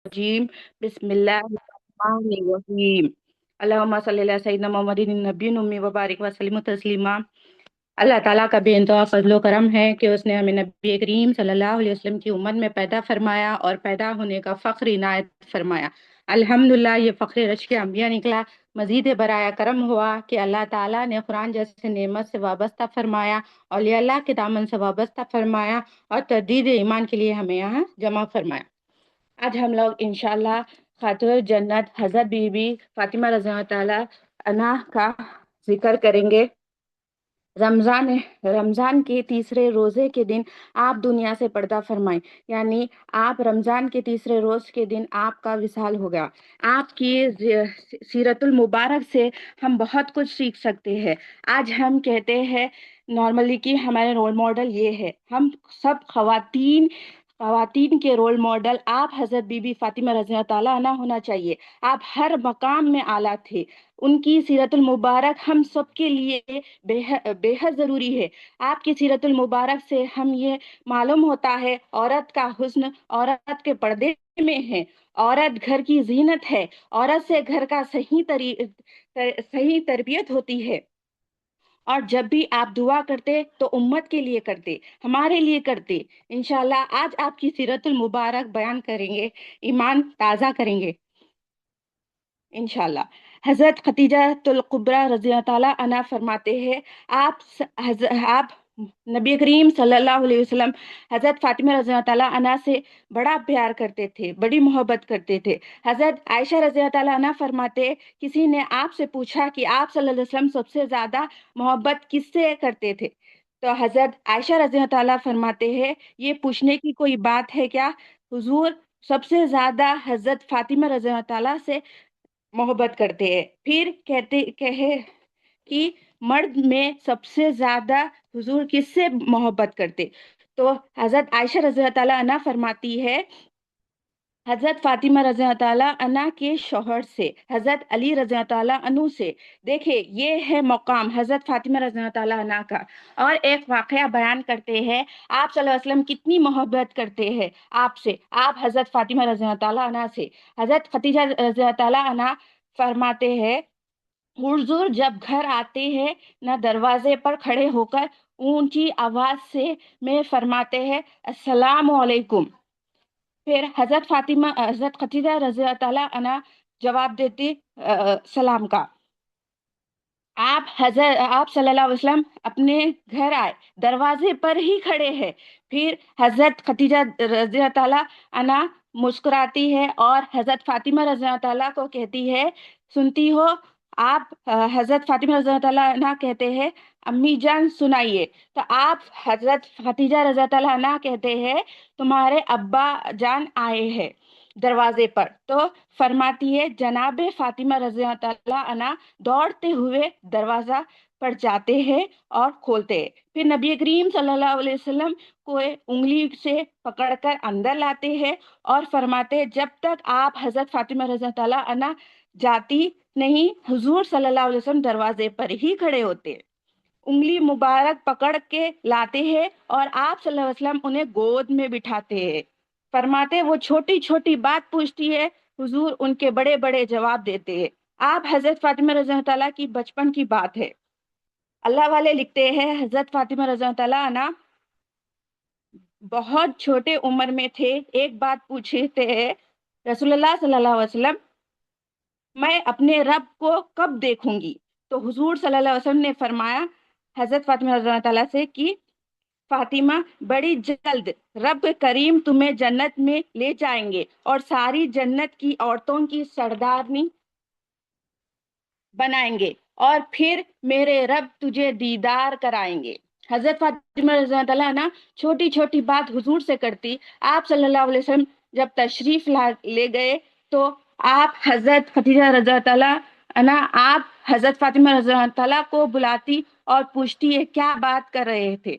الرجیم بسم اللہ الرحمن الرحیم اللہم صلی اللہ سیدنا محمد نبی امی وبارک وسلم تسلیما۔ اللہ تعالیٰ کا بے انتہا فضل و کرم ہے کہ اس نے ہمیں نبی کریم صلی اللہ علیہ وسلم کی امت میں پیدا فرمایا اور پیدا ہونے کا فخر عنایت فرمایا۔ الحمدللہ یہ فخر رشک انبیاء نکلا۔ مزید برایا کرم ہوا کہ اللہ تعالیٰ نے قرآن جیسے نعمت سے وابستہ فرمایا، اولیاء اللہ کے دامن سے وابستہ فرمایا اور تجدید ایمان کے لیے ہمیں یہاں جمع فرمایا۔ آج ہم لوگ انشاءاللہ خاتون جنت حضرت بی بی فاطمہ رضی اللہ تعالیٰ عنہا کا ذکر کریں گے۔ رمضان کے تیسرے روزے کے دن آپ دنیا سے پردہ فرمائیں، یعنی آپ رمضان کے تیسرے روز کے دن آپ کا وصال ہو گیا۔ آپ کی سیرت المبارک سے ہم بہت کچھ سیکھ سکتے ہیں۔ آج ہم کہتے ہیں نارملی کہ ہمارے رول ماڈل یہ ہے، ہم سب خواتین کے رول ماڈل آپ حضرت بی بی فاطمہ رضی اللہ تعالیٰ عنہ ہونا چاہیے۔ آپ ہر مقام میں اعلیٰ تھے۔ ان کی سیرت المبارک ہم سب کے لیے بے حد ضروری ہے۔ آپ کی سیرت المبارک سے ہم یہ معلوم ہوتا ہے عورت کا حسن عورت کے پردے میں ہے، عورت گھر کی زینت ہے، عورت سے گھر کا صحیح تربیت ہوتی ہے۔ اور جب بھی آپ دعا کرتے تو امت کے لیے کرتے، ہمارے لیے کرتے۔ انشاءاللہ آج آپ کی سیرت المبارک بیان کریں گے، ایمان تازہ کریں گے انشاءاللہ۔ حضرت خدیجہ الکبریٰ رضی اللہ تعالیٰ عنہ فرماتے ہیں، آپ نبی کریم صلی اللہ علیہ وسلم حضرت فاطمہ رضی اللہ تعالیٰ عنہ سے بڑا پیار کرتے تھے، بڑی محبت کرتے تھے۔ حضرت عائشہ رضی اللہ تعالیٰ عنہ فرماتے، کسی نے آپ سے پوچھا کہ آپ صلی اللہ علیہ وسلم سب سے زیادہ محبت کس سے کرتے تھے؟ تو حضرت عائشہ رضی اللہ تعالیٰ فرماتے ہیں، یہ پوچھنے کی کوئی بات ہے کیا؟ حضور سب سے زیادہ حضرت فاطمہ رضی اللہ تعالیٰ سے محبت کرتے ہیں۔ پھر کہے کہ مرد میں سب سے زیادہ حضور کس سے محبت کرتے؟ تو حضرت عائشہ رضی اللہ تعالیٰ عنہ فرماتی ہے، حضرت فاطمہ رضی اللہ تعالیٰ عنہ کے شوہر سے، حضرت علی رضی اللہ تعالیٰ عنہ سے۔ دیکھیں یہ ہے مقام حضرت فاطمہ رضی اللہ تعالیٰ عنہ کا۔ اور ایک واقعہ بیان کرتے ہیں، آپ صلی اللہ علیہ وسلم کتنی محبت کرتے ہیں آپ سے، آپ حضرت فاطمہ رضی اللہ تعالیٰ عنہ سے۔ حضرت خدیجہ رضی اللہ تعالیٰ عنہ فرماتے ہیں، حضور جب گھر آتے ہیں نہ دروازے پر کھڑے ہو کر اونچی آواز سے میں فرماتے ہیں السلام علیکم۔ پھر حضرت خدیجہ رضی اللہ تعالیٰ عنہ جواب دیتی سلام کا۔ آپ صلی اللہ علیہ وسلم اپنے گھر آئے، دروازے پر ہی کھڑے ہیں۔ پھر حضرت خدیجہ رضی اللہ تعالیٰ عنہ مسکراتی ہے اور حضرت فاطمہ رضی اللہ تعالیٰ کو کہتی ہے، سنتی ہو؟ آپ حضرت فاطمہ رضی اللہ تعالیٰ عنہ کہتے ہیں، امی جان سنائیے۔ تو آپ حضرت خدیجہ رضی اللہ تعالیٰ عنہ کہتے ہیں، تمہارے ابا جان آئے ہیں دروازے پر۔ تو فرماتی ہے، جناب فاطمہ رضی اللہ تعالیٰ عنہ دوڑتے ہوئے دروازہ پر جاتے ہیں اور کھولتے ہیں۔ پھر نبی کریم صلی اللہ علیہ وسلم کو انگلی سے پکڑ کر اندر لاتے ہیں اور فرماتے، جب تک آپ حضرت فاطمہ رضی اللہ تعالیٰ عنہ جاتی نہیں، حضور صلی اللہ علیہ وسلم دروازے پر ہی کھڑے ہوتے، انگلی مبارک پکڑ کے لاتے ہیں اور آپ صلی اللہ علیہ وسلم انہیں گود میں بٹھاتے ہیں۔ فرماتے وہ چھوٹی چھوٹی بات پوچھتی ہے، حضور ان کے بڑے بڑے جواب دیتے ہیں۔ آپ حضرت فاطمہ رضی اللہ تعالیٰ کی بچپن کی بات ہے۔ اللہ والے لکھتے ہیں، حضرت فاطمہ رضی اللہ تعالیٰ عنہ بہت چھوٹے عمر میں تھے، ایک بات پوچھتے ہیں، رسول اللہ صلی اللہ علیہ وسلم میں اپنے رب کو کب دیکھوں گی؟ تو حضور صلی اللہ علیہ وسلم نے فرمایا حضرت فاطمہ رضی اللہ تعالیٰ سے کہ فاطمہ بڑی جلد رب کریم تمہیں جنت میں لے جائیں گے اور ساری جنت کی عورتوں کی سردارنی بنائیں گے، اور پھر میرے رب تجھے دیدار کرائیں گے۔ حضرت فاطمہ رضی اللہ تعالیٰ عنہ چھوٹی چھوٹی بات حضور سے کرتی۔ آپ صلی اللہ علیہ وسلم جب تشریف لے گئے تو آپ حضرت خدیجہ رضی اللہ تعالیٰ عنہ آپ حضرت فاطمہ رضی اللہ تعالیٰ کو بلاتی اور پوچھتی ہے کیا بات کر رہے تھے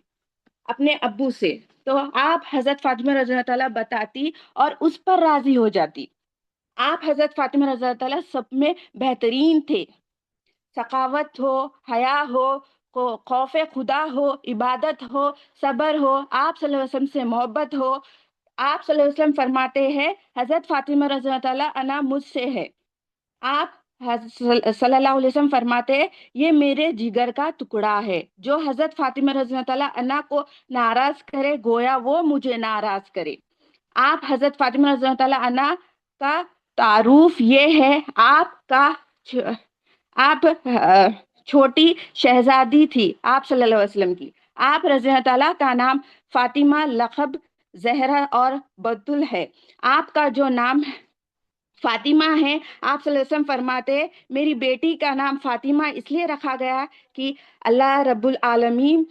اپنے ابو سے، تو آپ حضرت فاطمہ رضی اللہ تعالیٰ بتاتی اور اس پر راضی ہو جاتی۔ آپ حضرت فاطمہ رضی اللہ تعالیٰ سب میں بہترین تھے، سخاوت ہو، حیا ہو، خوف خدا ہو، عبادت ہو، صبر ہو، آپ صلی اللہ علیہ وسلم سے محبت ہو، آپ صلی اللہ علیہ وسلم فرماتے ہیں حضرت فاطمہ رضی اللہ تعالیٰ عنہ مجھ سے ہے. آپ صلی اللہ علیہ وسلم فرماتے ہیں یہ میرے جگر کا ٹکڑا ہے. جو حضرت فاطمہ رضی اللہ تعالیٰ عنہ کو ناراض کرے گویا وہ مجھے ناراض کرے. آپ حضرت فاطمہ رضی اللہ تعالیٰ عنہ کا تعارف یہ ہے. آپ چھوٹی شہزادی تھی آپ صلی اللہ علیہ وسلم کی. آپ رضی اللہ تعالیٰ کا نام فاطمہ، لقب زہرا اور بتول ہے. آپ کا جو نام فاطمہ ہے، آپ صلی اللہ علیہ وسلم فرماتے میری بیٹی کا نام فاطمہ اس لیے رکھا گیا کہ اللہ رب العالمین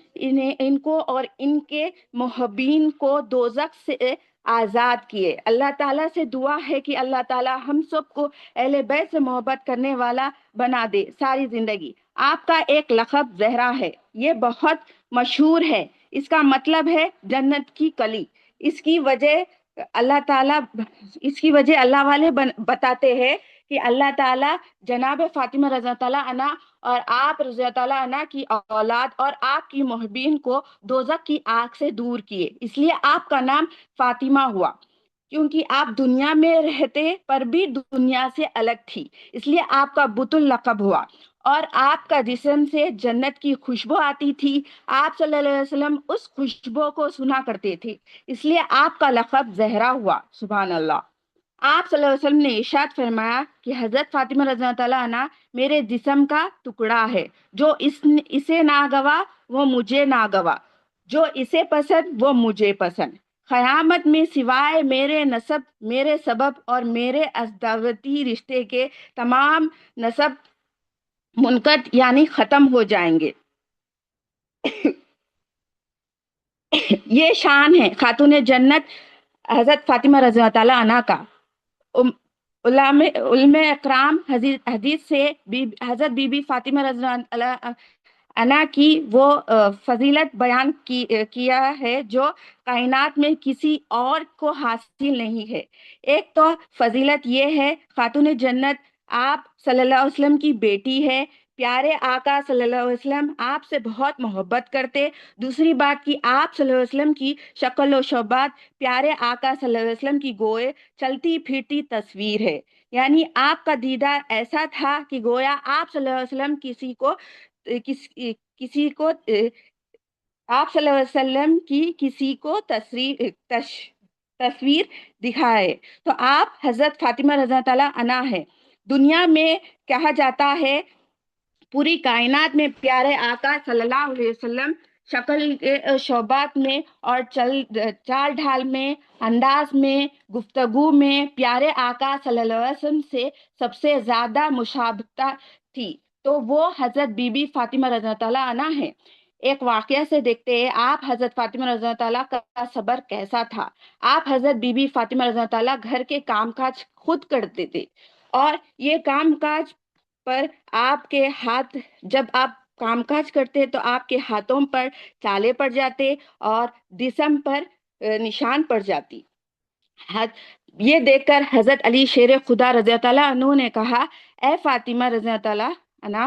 ان کو اور ان کے محبین کو دوزخ سے آزاد کیے. اللہ تعالیٰ سے دعا ہے کہ اللہ تعالیٰ ہم سب کو اہل بیت سے محبت کرنے والا بنا دے ساری زندگی. آپ کا ایک لقب زہرا ہے، یہ بہت مشہور ہے. اس کا مطلب ہے جنت کی کلی. اس کی وجہ اللہ والے بتاتے ہیں کہ اللہ تعالیٰ جناب فاطمہ رضی اللہ تعالیٰ عنہ اور آپ رضی اللہ تعالیٰ عنہ کی اولاد اور آپ کی محبین کو دوزخ کی آگ سے دور کیے. اس لیے آپ کا نام فاطمہ ہوا، کیونکہ آپ دنیا میں رہتے پر بھی دنیا سے الگ تھی، اس لیے آپ کا بتول لقب ہوا. اور آپ کا جسم سے جنت کی خوشبو آتی تھی. آپ صلی اللہ علیہ وسلم اس خوشبو کو سنا کرتے تھے، اس لیے آپ کا لقب زہرا ہوا. سبحان اللہ. آپ صلی اللہ علیہ وسلم نے ارشاد فرمایا کہ حضرت فاطمہ رضی اللہ تعالیٰ عنہ میرے جسم کا ٹکڑا ہے. جو اسے نہ گوا وہ مجھے نہ گوا، جو اسے پسند وہ مجھے پسند. قیامت میں سوائے میرے نسب، میرے سبب اور میرے ازدواجی رشتے کے تمام نسب منقطع یعنی ختم ہو جائیں گے. یہ شان ہے خاتون جنت حضرت فاطمہ رضی اللہ تعالیٰ عنہ کا. علماء اکرام حدیث سے حضرت بی بی فاطمہ رضی اللہ عنہ کی وہ فضیلت بیان کیا ہے جو کائنات میں کسی اور کو حاصل نہیں ہے. ایک تو فضیلت یہ ہے خاتون جنت آپ صلی اللہ علیہ وسلم کی بیٹی ہے. پیارے آقا صلی اللہ علیہ وسلم آپ سے بہت محبت کرتے. دوسری بات کہ آپ صلی اللہ علیہ وسلم کی شکل و شبات پیارے آقا صلی اللہ علیہ وسلم کی گوئے چلتی پھرتی تصویر ہے. یعنی آپ کا دیدار ایسا تھا کہ گویا آپ صلی اللہ علیہ وسلم کسی کو آپ صلی اللہ علیہ وسلم کی کسی کو تصویر دکھائے تو آپ حضرت فاطمہ رضی اللہ تعالیٰ عنہ ہے. دنیا میں کہا جاتا ہے پوری کائنات میں پیارے آقا صلی اللہ علیہ وسلم شکل کے شعبات میں اور چال ڈھال میں، انداز میں، گفتگو میں پیارے آقا صلی اللہ علیہ وسلم سے سب سے زیادہ مشابہت تھی تو وہ حضرت بی بی فاطمہ رضی اللہ تعالیٰ عنہ ہے. ایک واقعہ سے دیکھتے ہیں آپ حضرت فاطمہ رضی اللہ تعالیٰ کا صبر کیسا تھا. آپ حضرت بی بی فاطمہ رضی اللہ تعالیٰ گھر کے کام کاج خود کرتے تھے اور یہ کام کاج پر آپ کے ہاتھ، جب آپ کام کاج کرتے تو آپ کے ہاتھوں پر چالے پڑ جاتے اور جسم پر نشان پڑ جاتی. یہ دیکھ کر حضرت علی شیر خدا رضی اللہ تعالیٰ عنہ نے کہا اے فاطمہ رضی اللہ تعالیٰ عنہ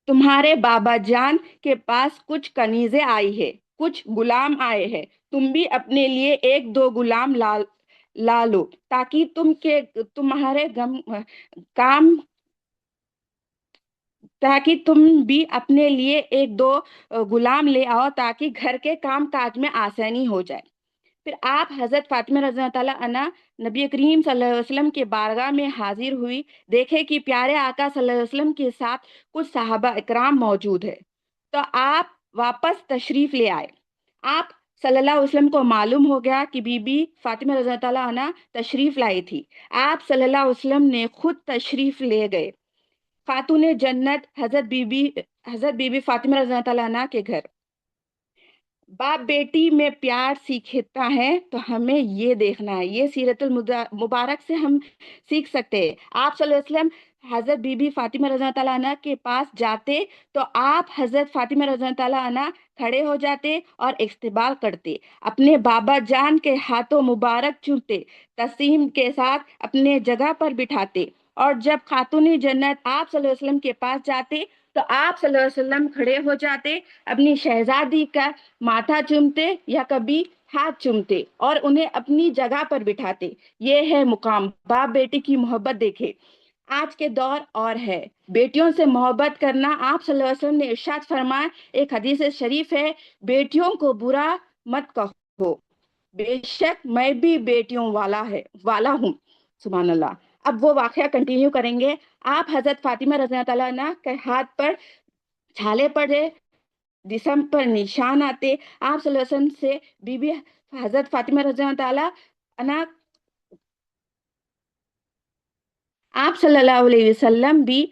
تمہارے بابا جان کے پاس کچھ کنیزیں آئی ہے، کچھ غلام آئے ہیں. تم بھی اپنے لیے ایک دو غلام لا لو تاکہ تم بھی اپنے لیے ایک دو غلام لے آؤ تاکہ گھر کے کام کاج میں آسانی ہو جائے. پھر آپ حضرت فاطمہ رضی اللہ تعالیٰ عنہ نبی کریم صلی اللہ علیہ وسلم کے بارگاہ میں حاضر ہوئی. دیکھے کہ پیارے آقا صلی اللہ علیہ وسلم کے ساتھ کچھ صحابہ اکرام موجود ہے تو آپ واپس تشریف لے آئے. آپ صلی اللہ علیہ وسلم کو معلوم ہو گیا کہ بی بی فاطمہ رضی اللہ تعالیٰ عنہ تشریف لائی تھی. آپ صلی اللہ علیہ وسلم نے خود تشریف لے گئے خاتون جنت حضرت بی بی فاطمہ رضی اللہ تعالیٰ عنہ کے گھر. باپ بیٹی میں پیار سیکھتا ہے تو ہمیں یہ دیکھنا ہے، یہ سیرت المبارک سے ہم سیکھ سکتے ہیں. آپ صلی اللہ علیہ وسلم حضرت بی بی فاطمہ رضی اللہ تعالیٰ عنہ کے پاس جاتے تو آپ حضرت فاطمہ رضی اللہ تعالیٰ عنہ کھڑے ہو جاتے اور استقبال کرتے، اپنے بابا جان کے ہاتھوں مبارک چومتے، تسلیم کے ساتھ اپنے جگہ پر بٹھاتے. اور جب خاتون جنت آپ صلی اللہ علیہ وسلم کے پاس جاتے تو آپ صلی اللہ علیہ وسلم کھڑے ہو جاتے، اپنی شہزادی کا ماتھا چومتے یا کبھی ہاتھ چومتے اور انہیں اپنی جگہ پر بٹھاتے۔ یہ ہے مقام، باپ بیٹی کی محبت دیکھے۔ آج کے دور اور ہے، بیٹیوں سے محبت کرنا۔ آپ صلی اللہ علیہ وسلم نے ارشاد فرمایا، ایک حدیث شریف ہے، بیٹیوں کو برا مت کہو، بے شک میں بھی بیٹیوں والا ہوں۔ سبحان اللہ۔ اب وہ واقعہ کنٹینیو کریں گے۔ آپ حضرت فاطمہ رضی اللہ تعالیٰ عنہ کے ہاتھ پر چھالے پڑے، جسم پر نشان آتے۔ آپ صلی اللہ علیہ وسلم سے بی بی حضرت فاطمہ رضی اللہ تعالیٰ عنہ، آپ صلی اللہ علیہ وسلم بھی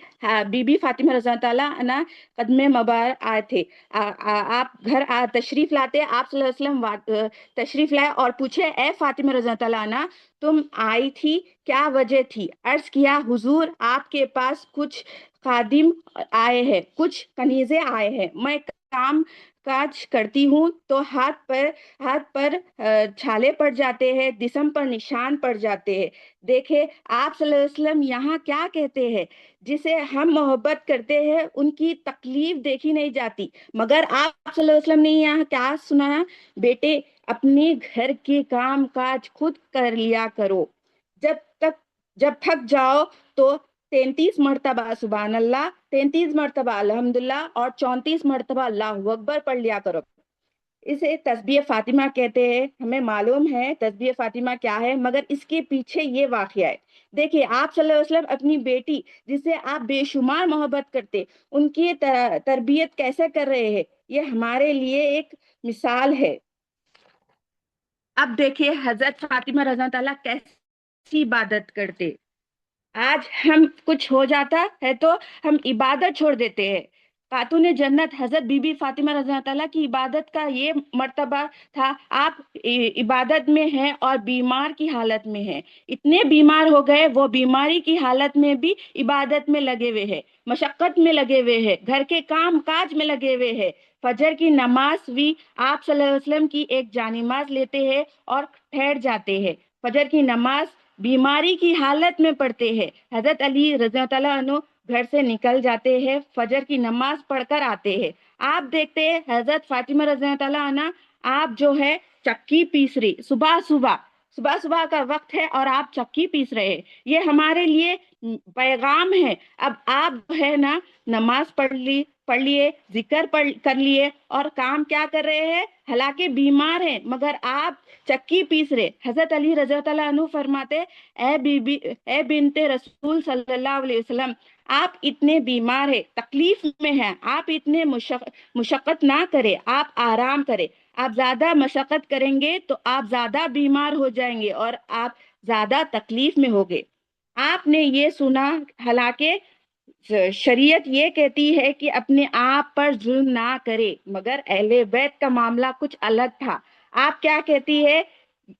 بی بی فاطمہ رضی اللہ تعالیٰ عنہ قدم مبارک آئے تھے۔ آپ گھر تشریف لاتے، آپ صلی اللہ علیہ وسلم تشریف لائے اور پوچھے، اے فاطمہ رضی اللہ تعالیٰ عنہ تم آئی تھی، کیا وجہ تھی؟ عرض کیا، حضور آپ کے پاس کچھ خادم آئے ہیں، کچھ کنیزیں آئے ہیں، میں کام کاج کرتی ہوں تو ہاتھ پر چھالے پڑ جاتے ہیں، جسم پر نشان پڑ جاتے ہیں۔ دیکھے آپ صلی اللہ علیہ وسلم یہاں کیا کہتے ہیں، جسے ہم محبت کرتے ہیں ان کی تکلیف دیکھی نہیں جاتی، مگر آپ صلی اللہ علیہ وسلم نے یہاں کیا سنایا، بیٹے اپنے گھر کے کام کاج خود کر لیا کرو، جب تھک جاؤ تو 33 مرتبہ سبحان اللہ، 33 مرتبہ الحمدللہ اور 34 مرتبہ اللہ اکبر پڑھ لیا کرو۔ اسے تسبیح فاطمہ کہتے ہیں۔ ہمیں معلوم ہے تسبیح فاطمہ کیا ہے، مگر اس کے پیچھے یہ واقعہ ہے۔ دیکھیے آپ صلی اللہ علیہ وسلم اپنی بیٹی جسے آپ بے شمار محبت کرتے، ان کی تربیت کیسے کر رہے ہیں، یہ ہمارے لیے ایک مثال ہے۔ اب دیکھیے حضرت فاطمہ رضی اللہ تعالیٰ کیسی عبادت کرتے۔ آج ہم کچھ ہو جاتا ہے تو ہم عبادت چھوڑ دیتے ہیں۔ خاتون جنت حضرت بی بی فاطمہ رضی اللہ تعالیٰ کی عبادت کا یہ مرتبہ تھا، آپ عبادت میں ہیں اور بیمار کی حالت میں ہیں، اتنے بیمار ہو گئے، وہ بیماری کی حالت میں بھی عبادت میں لگے ہوئے ہیں، مشقت میں لگے ہوئے ہیں، گھر کے کام کاج میں لگے ہوئے ہیں۔ فجر کی نماز بھی آپ صلی اللہ علیہ وسلم کی ایک جانماز لیتے ہیں اور ٹھہر جاتے ہیں۔ فجر کی نماز بیماری کی حالت میں پڑھتے ہیں۔ حضرت علی رضی اللہ عنہ گھر سے نکل جاتے ہیں، فجر کی نماز پڑھ کر آتے ہیں۔ آپ دیکھتے ہیں حضرت فاطمہ رضی اللہ عنہ، آپ جو ہے چکی پیس رہی، صبح کا وقت ہے اور آپ چکی پیس رہے ہیں، یہ ہمارے لیے پیغام ہے۔ اب آپ جو ہے نا نماز پڑھ لیے، ذکر کر لیے اور کام کیا کر رہے ہیں، حالانکہ بیمار ہیں مگر آپ چکی پیس رہے۔ حضرت علی رضی اللہ عنہ فرماتے، اے بنت رسول صلی اللہ علیہ وسلم، آپ اتنے بیمار ہیں، تکلیف میں ہیں، آپ اتنے مشقت نہ کریں، آپ آرام کریں، آپ زیادہ مشقت کریں گے تو آپ زیادہ بیمار ہو جائیں گے اور آپ زیادہ تکلیف میں ہوگے۔ آپ نے یہ سنا، حالانکہ شریعت یہ کہتی ہے کہ اپنے آپ پر ظلم نہ کرے، مگر اہل بیت کا معاملہ کچھ الگ تھا۔ آپ کیا کہتی ہے،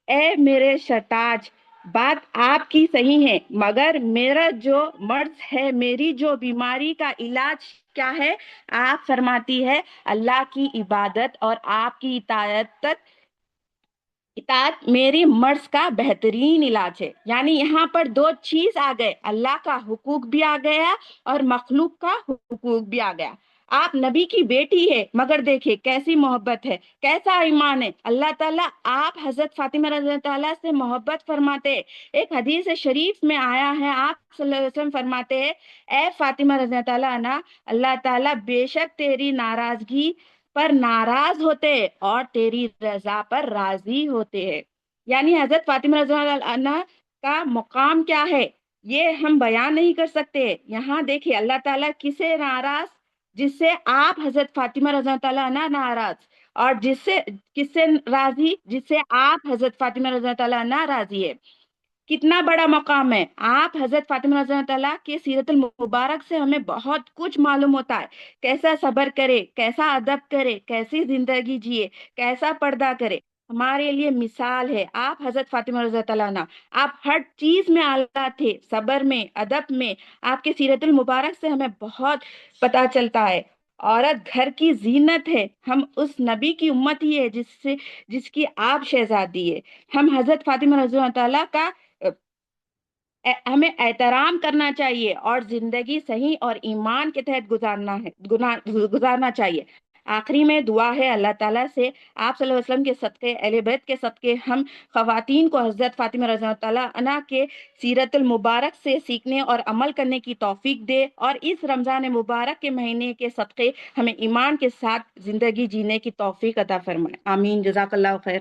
اے میرے شرتاج، بات آپ کی صحیح ہے، مگر میرا جو مرض ہے، میری جو بیماری کا علاج کیا ہے، آپ فرماتی ہے اللہ کی عبادت اور آپ کی اطاعت میری مرض کا بہترین علاج ہے۔ یعنی یہاں پر دو چیز آ گئے، اللہ کا حقوق بھی آ گیا اور مخلوق کا حقوق بھی آ گیا۔ آپ نبی کی بیٹی ہے مگر دیکھیں کیسی محبت ہے، کیسا ایمان ہے۔ اللہ تعالیٰ آپ حضرت فاطمہ رضی اللہ تعالیٰ سے محبت فرماتے ہیں۔ ایک حدیث شریف میں آیا ہے، آپ صلی اللہ علیہ وسلم فرماتے ہیں، اے فاطمہ رضی اللہ عنہ، اللہ تعالیٰ بے شک تیری ناراضگی پر ناراض ہوتے اور تیری رضا پر راضی ہوتے ہیں۔ یعنی حضرت فاطمہ رضی اللہ عنہ کا مقام کیا ہے، یہ ہم بیان نہیں کر سکتے۔ یہاں دیکھیے اللہ تعالیٰ کسے ناراض، جس سے آپ حضرت فاطمہ رضی اللہ عنہ ناراض، اور کس سے راضی، جس سے آپ حضرت فاطمہ رضی اللہ عنہ راضی ہے۔ کتنا بڑا مقام ہے۔ آپ حضرت فاطمہ رضی اللہ تعالیٰ کے سیرت المبارک سے ہمیں بہت کچھ معلوم ہوتا ہے، کیسا صبر کرے، کیسا ادب کرے، کیسی زندگی جیے، کیسا پردہ کرے، ہمارے لیے مثال ہے۔ آپ حضرت فاطمہ رضی اللہ عنہ، آپ ہر چیز میں اعلیٰ تھے، صبر میں، ادب میں، آپ کے سیرت المبارک سے ہمیں بہت پتہ چلتا ہے۔ عورت گھر کی زینت ہے، ہم اس نبی کی امت ہی ہے جس کی آپ شہزادی ہے۔ ہم حضرت فاطمہ رضی اللہ تعالیٰ کا ہمیں احترام کرنا چاہیے اور زندگی صحیح اور ایمان کے تحت گزارنا چاہیے۔ آخری میں دعا ہے اللہ تعالیٰ سے آپ صلی اللہ علیہ وسلم کے صدقے، اہل بیت کے صدقے، ہم خواتین کو حضرت فاطمہ رضی اللہ تعالیٰ عنہ کے سیرت المبارک سے سیکھنے اور عمل کرنے کی توفیق دے، اور اس رمضان مبارک کے مہینے کے صدقے ہمیں ایمان کے ساتھ زندگی جینے کی توفیق عطا فرمائے۔ آمین، جزاک اللہ خیر۔